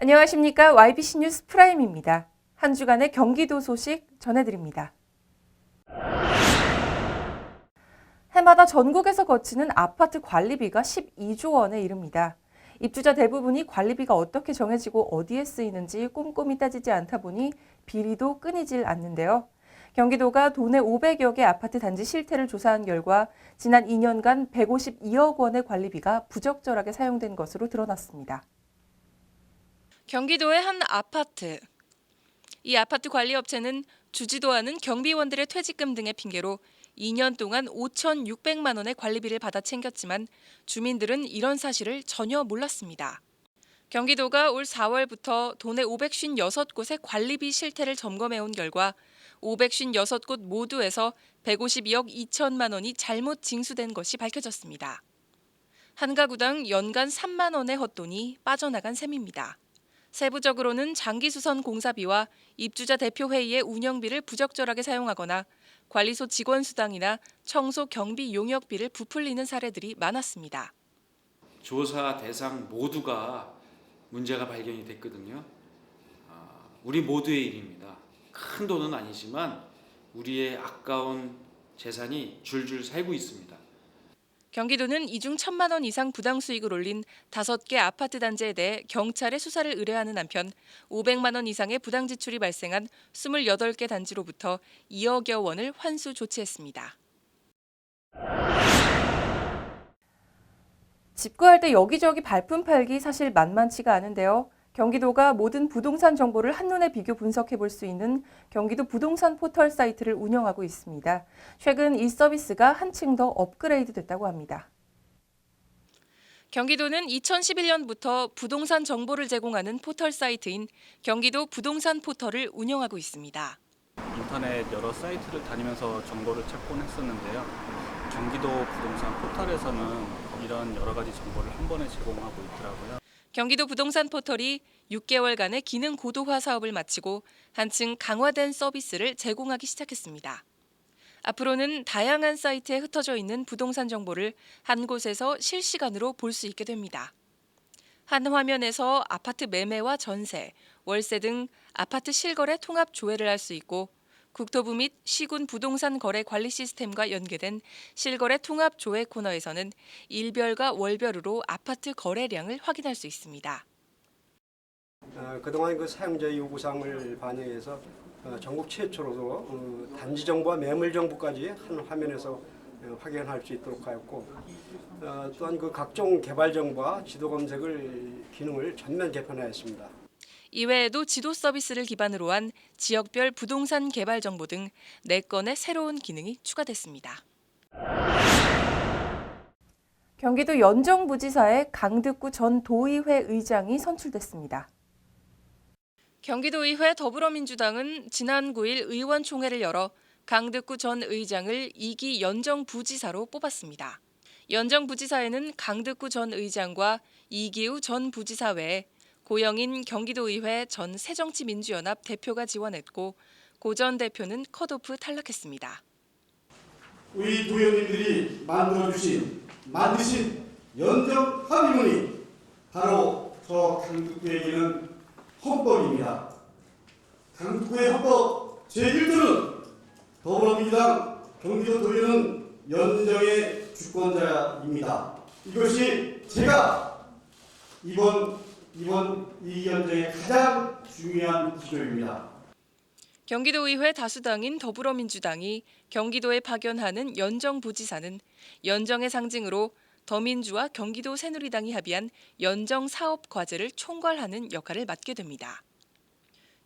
안녕하십니까. YBC 뉴스 프라임입니다. 한 주간의 경기도 소식 전해드립니다. 해마다 전국에서 거치는 아파트 관리비가 12조 원에 이릅니다. 입주자 대부분이 관리비가 어떻게 정해지고 어디에 쓰이는지 꼼꼼히 따지지 않다 보니 비리도 끊이질 않는데요. 경기도가 도내 500여 개 아파트 단지 실태를 조사한 결과 지난 2년간 152억 원의 관리비가 부적절하게 사용된 것으로 드러났습니다. 경기도의 한 아파트. 이 아파트 관리업체는 주지도 않은 경비원들의 퇴직금 등의 핑계로 2년 동안 5,600만 원의 관리비를 받아 챙겼지만 주민들은 이런 사실을 전혀 몰랐습니다. 경기도가 올 4월부터 도내 556곳의 관리비 실태를 점검해온 결과 556곳 모두에서 152억 2천만 원이 잘못 징수된 것이 밝혀졌습니다. 한 가구당 연간 3만 원의 헛돈이 빠져나간 셈입니다. 세부적으로는 장기수선 공사비와 입주자 대표회의의 운영비를 부적절하게 사용하거나 관리소 직원 수당이나 청소 경비 용역비를 부풀리는 사례들이 많았습니다. 조사 대상 모두가 문제가 발견이 됐거든요. 우리 모두의 일입니다. 큰 돈은 아니지만 우리의 아까운 재산이 줄줄 새고 있습니다. 경기도는 이중 1,000만 원 이상 부당 수익을 올린 5개 아파트 단지에 대해 경찰에 수사를 의뢰하는 한편 500만 원 이상의 부당 지출이 발생한 28개 단지로부터 2억여 원을 환수 조치했습니다. 집 구할 때 여기저기 발품 팔기 사실 만만치가 않은데요. 경기도가 모든 부동산 정보를 한눈에 비교 분석해 볼 수 있는 경기도 부동산 포털 사이트를 운영하고 있습니다. 최근 이 서비스가 한층 더 업그레이드 됐다고 합니다. 경기도는 2011년부터 부동산 정보를 제공하는 포털 사이트인 경기도 부동산 포털을 운영하고 있습니다. 인터넷 여러 사이트를 다니면서 정보를 찾곤 했었는데요. 경기도 부동산 포털에서는 이런 여러 가지 정보를 한 번에 제공하고 있더라고요. 경기도 부동산 포털이 6개월간의 기능 고도화 사업을 마치고 한층 강화된 서비스를 제공하기 시작했습니다. 앞으로는 다양한 사이트에 흩어져 있는 부동산 정보를 한 곳에서 실시간으로 볼 수 있게 됩니다. 한 화면에서 아파트 매매와 전세, 월세 등 아파트 실거래 통합 조회를 할 수 있고 국토부 및 시군 부동산 거래 관리 시스템과 연계된 실거래 통합 조회 코너에서는 일별과 월별으로 아파트 거래량을 확인할 수 있습니다. 그동안 그 사용자의 요구사항을 반영해서 전국 최초로 단지 정보와 매물 정보까지 한 화면에서 확인할 수 있도록 하였고, 또한 그 각종 개발 정보와 지도 검색을 기능을 전면 개편하였습니다. 이외에도 지도 서비스를 기반으로 한 지역별 부동산 개발 정보 등 4건의 새로운 기능이 추가됐습니다. 경기도 연정부지사의 강득구 전 도의회 의장이 선출됐습니다. 경기도의회 더불어민주당은 지난 9일 의원총회를 열어 강득구 전 의장을 2기 연정부지사로 뽑았습니다. 연정부지사에는 강득구 전 의장과 이기우 전 부지사 외에 고영인 경기도의회 전 새정치민주연합 대표가 지원했고 고 전 대표는 컷오프 탈락했습니다. 우리 도의원님들이 만드신 연정 합의문이 바로 저 강북구에게는 헌법입니다. 강북구의 헌법 제1조는 더불어민주당 경기도 도의원은 연정의 주권자입니다. 이것이 제가 이번 이 연정의 가장 중요한 기조입니다. 경기도의회 다수당인 더불어민주당이 경기도에 파견하는 연정부지사는 연정의 상징으로 더민주와 경기도 새누리당이 합의한 연정사업과제를 총괄하는 역할을 맡게 됩니다.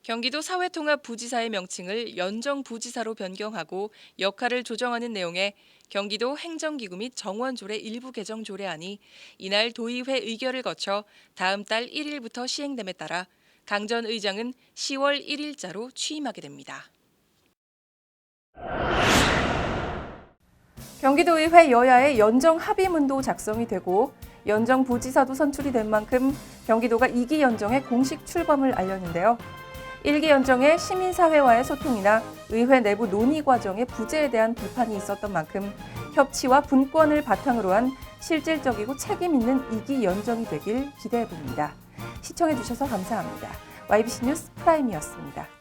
경기도 사회통합부지사의 명칭을 연정부지사로 변경하고 역할을 조정하는 내용의 경기도 행정기구 및 정원조례 일부 개정 조례안이 이날 도의회 의결을 거쳐 다음 달 1일부터 시행됨에 따라 강 전 의장은 10월 1일자로 취임하게 됩니다. 경기도의회 여야의 연정 합의문도 작성이 되고 연정부지사도 선출이 된 만큼 경기도가 2기 연정에 공식 출범을 알렸는데요. 1기 연정의 시민사회와의 소통이나 의회 내부 논의 과정의 부재에 대한 비판이 있었던 만큼 협치와 분권을 바탕으로 한 실질적이고 책임 있는 2기 연정이 되길 기대해 봅니다. 시청해주셔서 감사합니다. YBC 뉴스 프라임이었습니다.